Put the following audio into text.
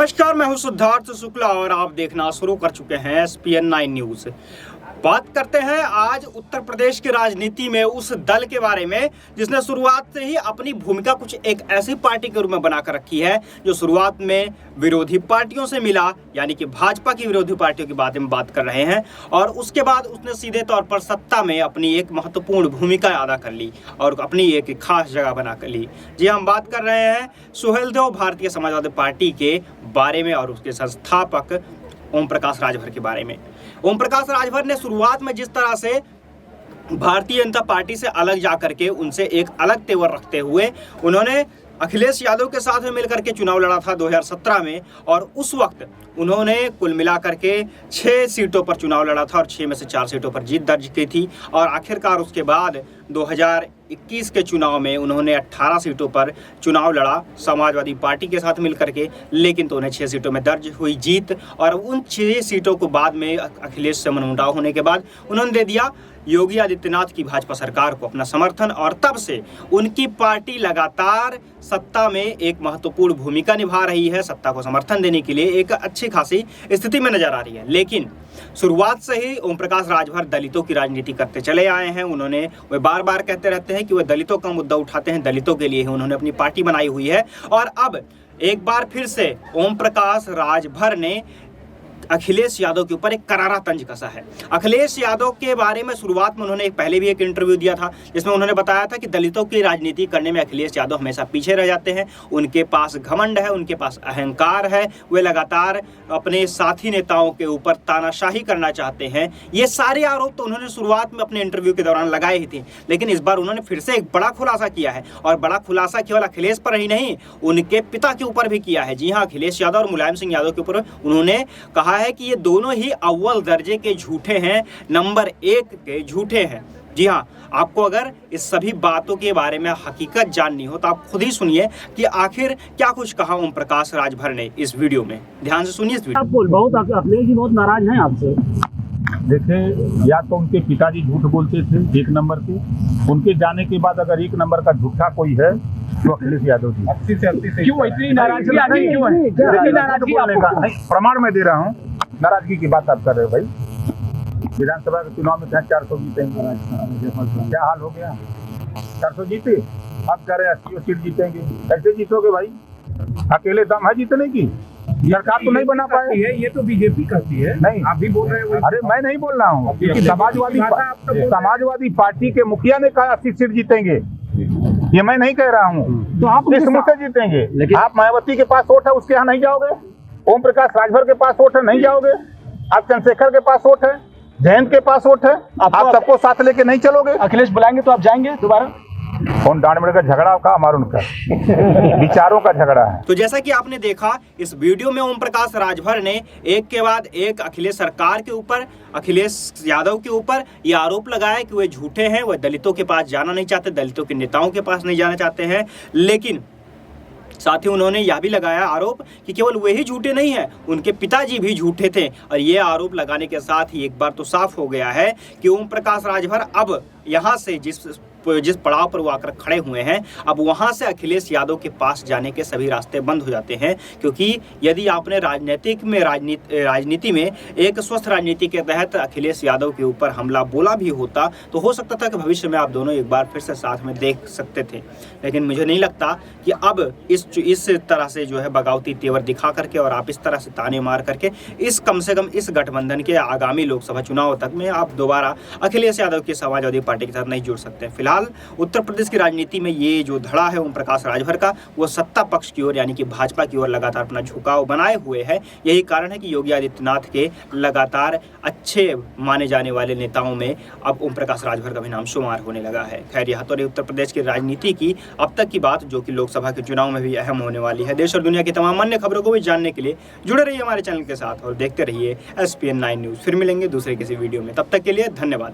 नमस्कार, मैं हूं सिद्धार्थ शुक्ला और आप देखना शुरू कर चुके हैं SPN 9 न्यूज। बात करते हैं आज उत्तर प्रदेश की राजनीति में उस दल के बारे में जिसने शुरुआत से ही अपनी भूमिका कुछ एक ऐसी पार्टी के रूप में बनाकर रखी है जो शुरुआत में विरोधी पार्टियों से मिला, यानी कि भाजपा की विरोधी पार्टियों के बारे में बात कर रहे हैं, और उसके बाद उसने सीधे तौर पर सत्ता में अपनी एक महत्वपूर्ण भूमिका अदा कर ली और अपनी एक खास जगह बना कर ली। जी, हम बात कर रहे हैं सुहेलदेव भारतीय समाजवादी पार्टी के बारे में और उसके संस्थापक ओम प्रकाश राजभर के बारे में। ओम प्रकाश राजभर ने शुरुआत में जिस तरह से भारतीय जनता पार्टी से अलग जाकर के उनसे एक अलग तेवर रखते हुए उन्होंने अखिलेश यादव के साथ में मिलकर के चुनाव लड़ा था 2017 में, और उस वक्त उन्होंने कुल मिलाकर के 6 सीटों पर चुनाव लड़ा था और 6 में से 4 सीटों पर जीत दर्ज की थी। और आखिरकार उसके बाद 2021 के चुनाव में उन्होंने 18 सीटों पर चुनाव लड़ा समाजवादी पार्टी के साथ मिलकर के, लेकिन तो उन्हें 6 सीटों में दर्ज हुई जीत। और उन 6 सीटों को बाद में अखिलेश से मनमुटाव होने के बाद उन्होंने दे दिया योगी आदित्यनाथ की भाजपा सरकार को अपना समर्थन, और तब से उनकी पार्टी लगातार सत्ता में एक महत्वपूर्ण भूमिका निभा रही है, सत्ता को समर्थन देने के लिए एक अच्छी खासी स्थिति में नजर आ रही है। लेकिन शुरुआत से ही ओम प्रकाश राजभर दलितों की राजनीति करते चले आए हैं। वे बार बार कहते रहते हैं कि वे दलितों का मुद्दा उठाते हैं, दलितों के लिए ही उन्होंने अपनी पार्टी बनाई हुई है। और अब एक बार फिर से ओम प्रकाश राजभर ने अखिलेश यादव के ऊपर एक करारा तंज कसा है। अखिलेश यादव के बारे में शुरुआत में उन्होंने पहले भी एक इंटरव्यू दिया था जिसमें उन्होंने बताया था कि दलितों की राजनीति करने में अखिलेश यादव हमेशा पीछे रह जाते हैं, उनके पास घमंड है, उनके पास अहंकार है, वे लगातार अपने साथी नेताओं के ऊपर तानाशाही करना चाहते हैं। ये सारे आरोप तो उन्होंने शुरुआत में अपने इंटरव्यू के दौरान लगाए ही थे, लेकिन इस बार उन्होंने फिर से एक बड़ा खुलासा किया है, और बड़ा खुलासा केवल अखिलेश पर ही नहीं, उनके पिता के ऊपर भी किया है। जी हाँ, अखिलेश यादव और मुलायम सिंह यादव के ऊपर उन्होंने कहा है कि ये दोनों ही अव्वल दर्जे के झूठे हैं, नंबर 1 के झूठे हैं। जी हाँ, आपको अगर इस सभी बातों के बारे में हकीकत जाननी हो तो आप खुद ही सुनिए कि आखिर क्या कुछ कहा ओम प्रकाश राजभर ने इस वीडियो में। ध्यान से सुनिए इस वीडियो। अखिलेश जी बहुत नाराज हैं आपसे। देखिए, या तो उनके पिताजी झूठ बोलते थे 1 नंबर के, उनके जाने के बाद अगर 1 नंबर का झूठा कोई है तो अखिलेश यादव जी। 80 से क्यों इतनी नाराजगी आती क्यों है? प्रमाण मैं दे रहा हूँ। नाराजगी की बात आप कर रहे हो भाई। विधानसभा के चुनाव में 400 जीतेंगे, क्या हाल हो गया? 400 जीते, आप कह रहे हैं 80 सीट जीतेंगे। कैसे जीतोगे भाई? अकेले दम है जीतने की? सरकार तो नहीं बना पाए। ये तो बीजेपी करती है। नहीं, आप भी बोल रहे हो। अरे मैं नहीं बोल रहा हूँ, समाजवादी पार्टी के मुखिया ने कहा 80 सीट जीतेंगे, ये मैं नहीं कह रहा हूँ। तो आप किस मुद्दे जीतेंगे? लेकिन आप मायावती के पास वोट है, उसके यहाँ नहीं जाओगे? ओम प्रकाश राजभर के पास वोट है, नहीं जाओगे? आप चंद्रशेखर के पास वोट है, जयंत के पास वोट है, आप सबको साथ लेके नहीं चलोगे? अखिलेश बुलाएंगे तो आप जाएंगे दोबारा? कौन डांड का झगड़ा का हमारा उनका विचारों का झगड़ा है। तो जैसा कि आपने देखा इस वीडियो में ओम प्रकाश राजभर ने एक के बाद एक अखिलेश सरकार के ऊपर, अखिलेश यादव के ऊपर ये आरोप लगाया कि वे झूठे हैं, वे दलितों के पास जाना नहीं चाहते, दलितों के नेताओं के पास नहीं जाना चाहते हैं। लेकिन साथ ही उन्होंने यह भी लगाया आरोप कि केवल वे ही झूठे नहीं हैं, उनके पिताजी भी झूठे थे। और ये आरोप लगाने के साथ ही एक बार तो साफ हो गया है कि ओम प्रकाश राजभर अब यहाँ से जिस पड़ाव पर वो आकर खड़े हुए हैं, अब वहाँ से अखिलेश यादव के पास जाने के सभी रास्ते बंद हो जाते हैं। क्योंकि यदि आपने राजनीति में एक स्वस्थ राजनीति के तहत अखिलेश यादव के ऊपर हमला बोला भी होता तो हो सकता था कि भविष्य में आप दोनों एक बार फिर से साथ में देख सकते थे। लेकिन मुझे नहीं लगता कि अब इस तरह से जो है बगावती तेवर दिखा करके और आप इस तरह से ताने मार करके कम से कम इस गठबंधन के आगामी लोकसभा चुनाव तक में आप दोबारा अखिलेश यादव की समाजवादी पार्टी के साथ नहीं जुड़ सकते। फिलहाल उत्तर प्रदेश की राजनीति में ये जो धड़ा है ओम प्रकाश राजभर का, वो सत्ता पक्ष की ओर यानी कि भाजपा की ओर लगातार अपना झुकाव बनाए हुए है। यही कारण है कि योगी आदित्यनाथ के लगातार अच्छे माने जाने वाले नेताओं में अब ओम प्रकाश राजभर का भी नाम शुमार होने लगा है। खैर, यह तो रही उत्तर प्रदेश की राजनीति की अब तक की बात, जो कि लोकसभा के चुनाव में भी अहम होने वाली है। देश और दुनिया की तमाम अन्य खबरों को भी जानने के लिए जुड़े रहिए हमारे चैनल के साथ और देखते रहिए SPN 9 न्यूज़। फिर मिलेंगे दूसरे किसी वीडियो में, तब तक के लिए धन्यवाद।